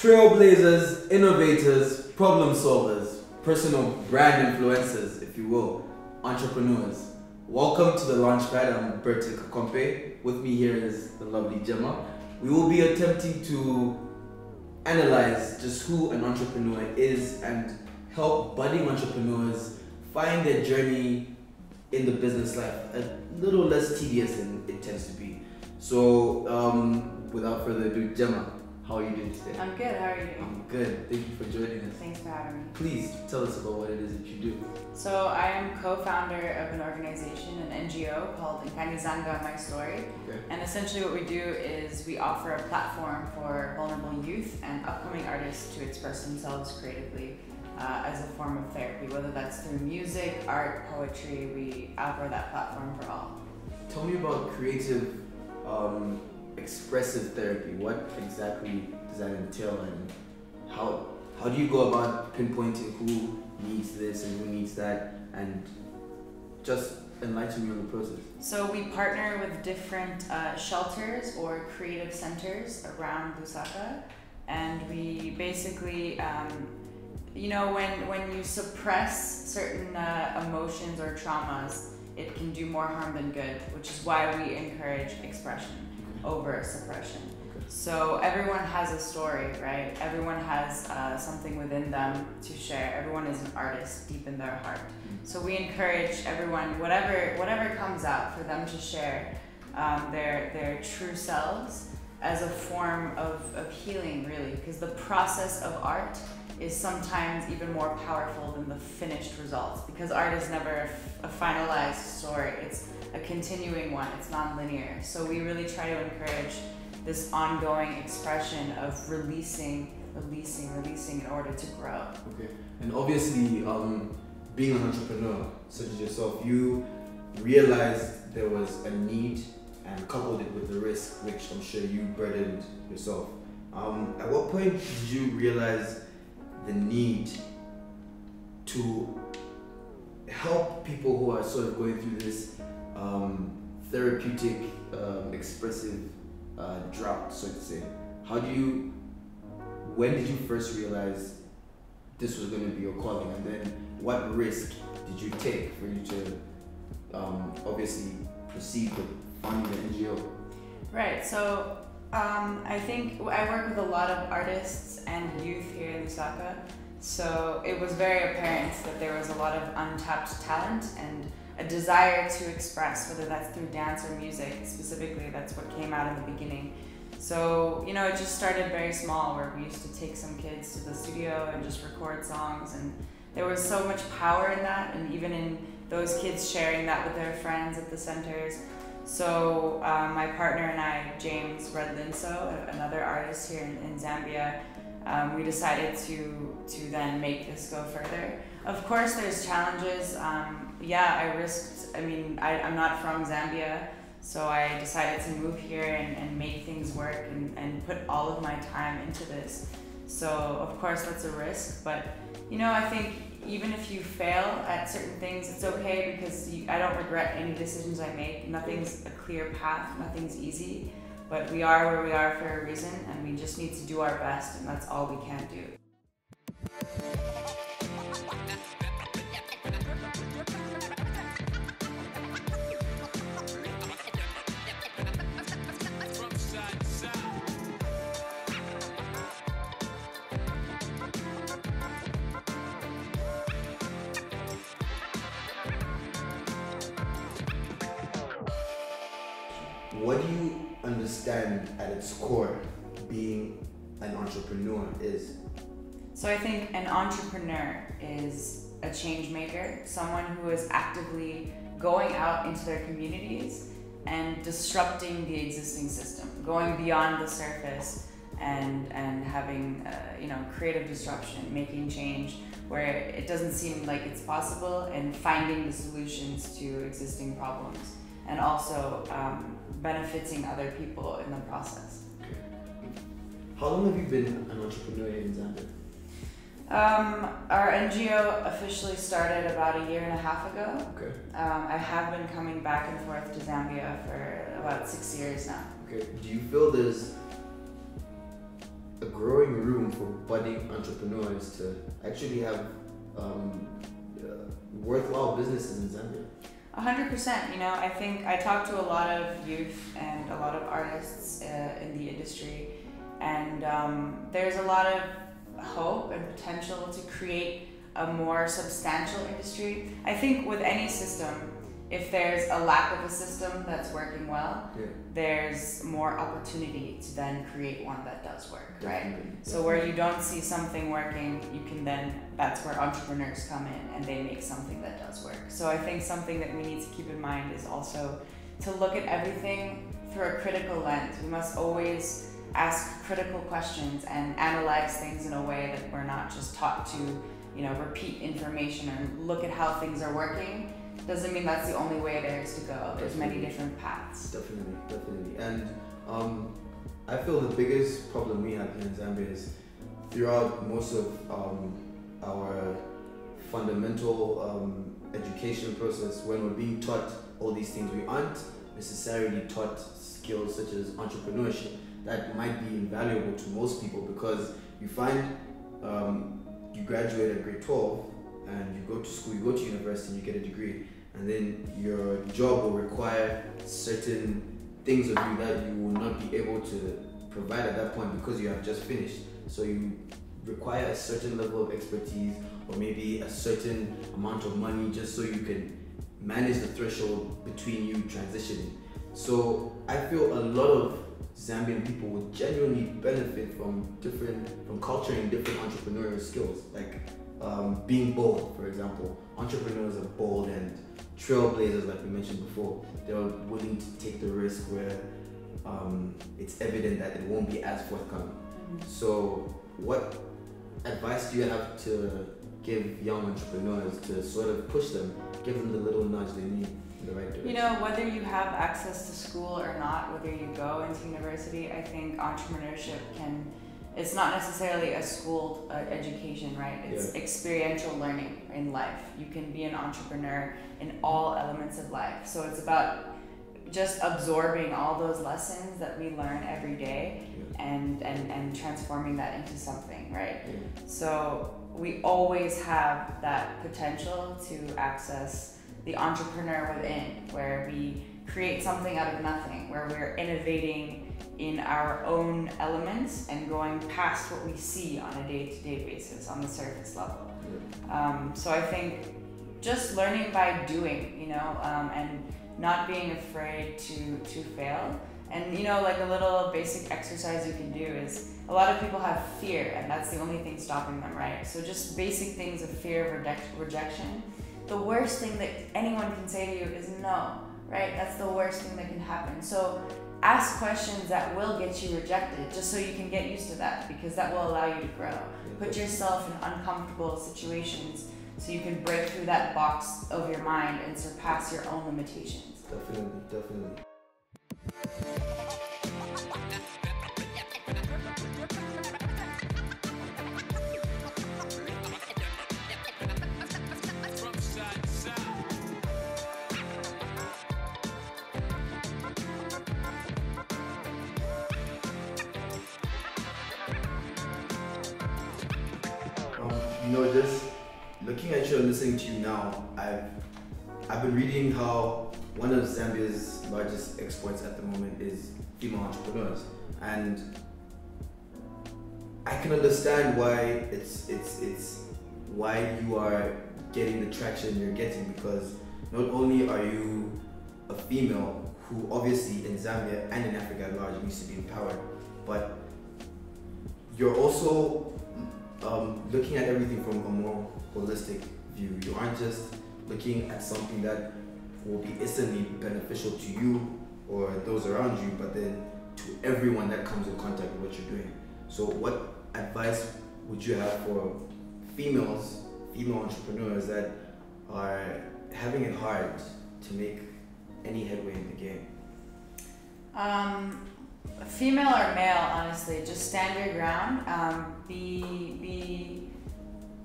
Trailblazers, innovators, problem solvers, personal brand influencers, if you will, entrepreneurs. Welcome to the Launchpad. I'm Bertie Kakompe. With me here is the lovely Gemma. We will be attempting to analyze just who an entrepreneur is and help budding entrepreneurs find their journey in the business life a little less tedious than it tends to be. So, without further ado, Gemma, how are you doing today? I'm good, how are you doing? I'm good. Thank you for joining us. Thanks for having me. Please tell us about what it is that you do. So I am co-founder of an organization, an NGO called Nkanizanga My Story. Okay. And essentially what we do is we offer a platform for vulnerable youth and upcoming artists to express themselves creatively as a form of therapy, whether that's through music, art, poetry. We offer that platform for all. Tell me about creative, expressive therapy. What exactly does that entail, and how do you go about pinpointing who needs this and who needs that, and just enlighten me on the process? So we partner with different shelters or creative centers around Lusaka, and we basically, when you suppress certain emotions or traumas, it can do more harm than good, which is why we encourage expression over suppression. So everyone has a story, right? Everyone has something within them to share. Everyone is an artist deep in their heart. So we encourage everyone, whatever comes out, for them to share their true selves as a form of healing, really, because the process of art is sometimes even more powerful than the finished results, because art is never a finalized story. It's a continuing one. It's non-linear. So we really try to encourage this ongoing expression of releasing in order to grow. Okay. And obviously, being an entrepreneur such as yourself, you realized there was a need and coupled it with the risk, which I'm sure you burdened yourself. At what point did you realize the need to help people who are sort of going through this therapeutic, expressive drought, so to say? When did you first realize this was going to be your calling, and then what risk did you take for you to obviously proceed with founding the NGO? Right, so I think I work with a lot of artists and youth here in Lusaka, so it was very apparent that there was a lot of untapped talent and a desire to express, whether that's through dance or music. Specifically, that's what came out in the beginning. So, it just started very small, where we used to take some kids to the studio and just record songs, and there was so much power in that, and even in those kids sharing that with their friends at the centers. So my partner and I, James Redlinso, another artist here in Zambia, we decided to then make this go further. Of course, there's challenges. I risked, I'm not from Zambia, so I decided to move here and make things work and put all of my time into this. So of course that's a risk, but I think even if you fail at certain things, it's okay, because I don't regret any decisions I make. Nothing's a clear path, nothing's easy, but we are where we are for a reason, and we just need to do our best, and that's all we can do. What do you understand at its core being an entrepreneur is? So I think an entrepreneur is a change maker, someone who is actively going out into their communities and disrupting the existing system, going beyond the surface and having creative disruption, making change where it doesn't seem like it's possible, and finding the solutions to existing problems, and also benefiting other people in the process. Okay. How long have you been an entrepreneur in Zambia? Our NGO officially started about 1.5 years ago. Okay. I have been coming back and forth to Zambia for about 6 years now. Okay. Do you feel there's a growing room for budding entrepreneurs to actually have worthwhile businesses in Zambia. 100%. You know, I think I talk to a lot of youth and a lot of artists in the industry, and there's a lot of hope and potential to create a more substantial industry. I think with any system, if there's a lack of a system that's working well, there's more opportunity to then create one that does work, right? So where you don't see something working, you can then, that's where entrepreneurs come in and they make something that does work. So I think something that we need to keep in mind is also to look at everything through a critical lens. We must always ask critical questions and analyze things in a way that we're not just taught to, you know, repeat information or look at how things are working. Doesn't mean that's the only way there is to go. There's many different paths. Definitely. And I feel the biggest problem we have here in Zambia is throughout most of our fundamental education process, when we're being taught all these things, we aren't necessarily taught skills such as entrepreneurship that might be invaluable to most people, because you find you graduate at grade 12 and you go to school, you go to university and you get a degree, and then your job will require certain things of you that you will not be able to provide at that point because you have just finished. So you require a certain level of expertise or maybe a certain amount of money just so you can manage the threshold between you transitioning. So I feel a lot of Zambian people would genuinely benefit from culturing different entrepreneurial skills, like being bold, for example. Entrepreneurs are bold and trailblazers, like we mentioned before. They're willing to take the risk where it's evident that it won't be as forthcoming. So what advice do you have to give young entrepreneurs to sort of push them, give them the little nudge they need in the right direction? You know, whether you have access to school or not, whether you go into university, I think entrepreneurship it's not necessarily a school education, right? It's experiential learning in life. You can be an entrepreneur in all elements of life. So it's about just absorbing all those lessons that we learn every day and transforming that into something, right? So we always have that potential to access the entrepreneur within, where we create something out of nothing, where we're innovating in our own elements and going past what we see on a day-to-day basis on the surface level. So I think just learning by doing, you know, and not being afraid to fail. And you know, like a little basic exercise you can do is, a lot of people have fear and that's the only thing stopping them, right? So just basic things of fear of rejection. The worst thing that anyone can say to you is no, right? That's the worst thing that can happen. So ask questions that will get you rejected, just so you can get used to that, because that will allow you to grow. Put yourself in uncomfortable situations so you can break through that box of your mind and surpass your own limitations. Definitely. You know, just looking at you and listening to you now, I've been reading how one of Zambia's largest exports at the moment is female entrepreneurs, and I can understand why it's why you are getting the traction you're getting, because not only are you a female who obviously in Zambia and in Africa at large needs to be empowered, but you're also looking at everything from a more holistic view. You aren't just looking at something that will be instantly beneficial to you or those around you, but then to everyone that comes in contact with what you're doing. So what advice would you have for female entrepreneurs that are having it hard to make any headway in the game? Female or male, honestly, just stand your ground. Be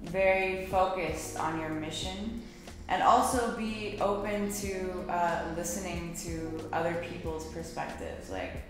very focused on your mission, and also be open to listening to other people's perspectives. Like,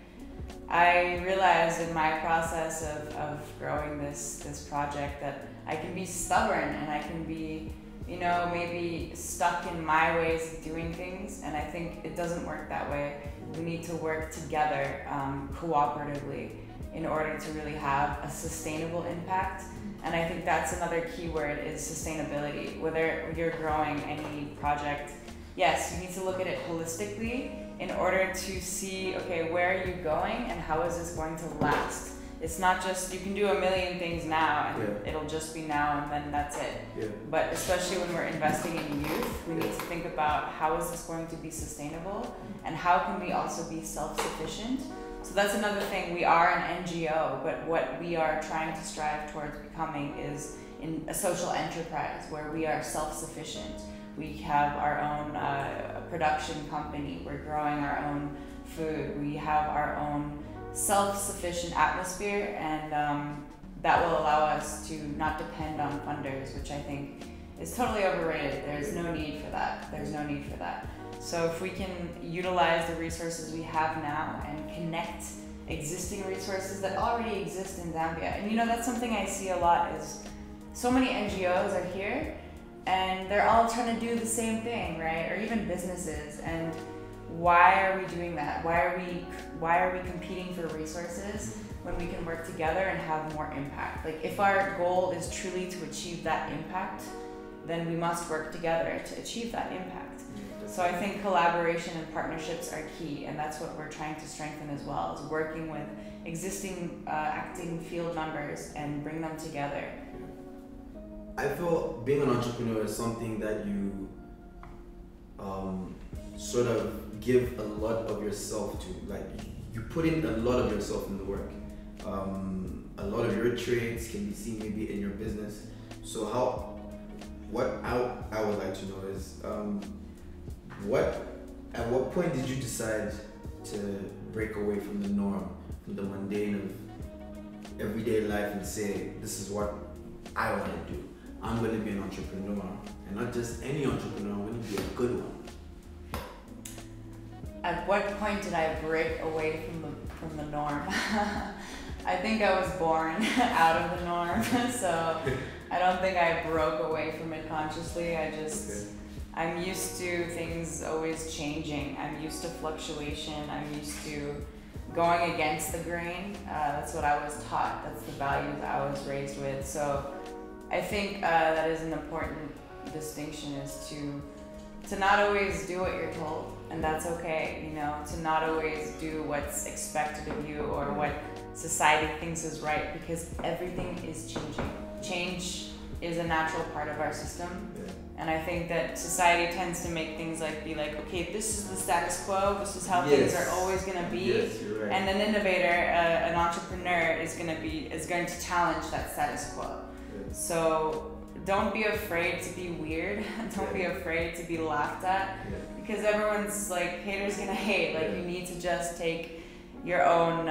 I realized in my process of growing this project that I can be stubborn and I can be, maybe stuck in my ways of doing things, and I think it doesn't work that way. We need to work together, cooperatively, in order to really have a sustainable impact. And I think that's another key word is sustainability. Whether you're growing any project, yes, you need to look at it holistically in order to see, okay, where are you going and how is this going to last? It's not just, you can do a million things now and it'll just be now and then that's it. Yeah. But especially when we're investing in youth, we need to think about how is this going to be sustainable and how can we also be self-sufficient. So that's another thing. We are an NGO, but what we are trying to strive towards becoming is in a social enterprise where we are self-sufficient. We have our own production company. We're growing our own food. We have our own self-sufficient atmosphere, and that will allow us to not depend on funders, which I think is totally overrated. There's no need for that. There's no need for that. So if we can utilize the resources we have now and connect existing resources that already exist in Zambia, and that's something I see a lot is so many NGOs are here and they're all trying to do the same thing, right? Or even businesses. And why are we doing that? Why are we competing for resources when we can work together and have more impact? Like, if our goal is truly to achieve that impact, then we must work together to achieve that impact. So I think collaboration and partnerships are key, and that's what we're trying to strengthen as well, is working with existing acting field members and bring them together. I feel being an entrepreneur is something that you sort of give a lot of yourself to. Like, you put in a lot of yourself in the work. A lot of your traits can be seen maybe in your business. So what I would like to know is at what point did you decide to break away from the norm, from the mundane of everyday life, and say, this is what I want to do? I'm going to be an entrepreneur, and not just any entrepreneur, I'm going to be a good one. At what point did I break away from the norm? I think I was born out of the norm, so I don't think I broke away from it consciously. I'm used to things always changing. I'm used to fluctuation. I'm used to going against the grain. That's what I was taught. That's the values I was raised with. So I think that is an important distinction, is to not always do what you're told, and that's okay, to not always do what's expected of you or what society thinks is right, because everything is changing. Change is a natural part of our system. And I think that society tends to make things be like, okay, this is the status quo, this is how things are always going to be. Yes, you're right. And an innovator, an entrepreneur is going to challenge that status quo. So don't be afraid to be weird. Don't be afraid to be laughed at, because everyone's haters gonna hate. You need to just take your own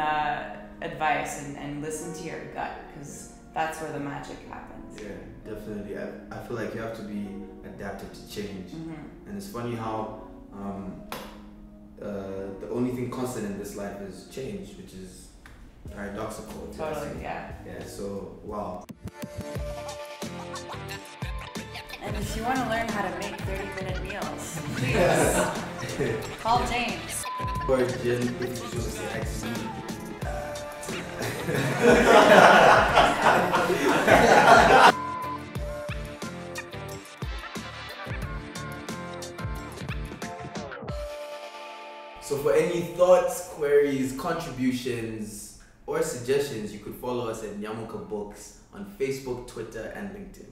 advice and listen to your gut, because that's where the magic happens. Yeah, definitely. I feel like you have to be adaptive to change. Mm-hmm. And it's funny how the only thing constant in this life is change, which is paradoxical. Totally, yeah. Yeah, so, wow. And if you want to learn how to make 30-minute meals, please call James. Or Jen, if you just want to say hi to me. So for any thoughts, queries, contributions, or suggestions, you could follow us at Nyamuka Books on Facebook, Twitter, and LinkedIn.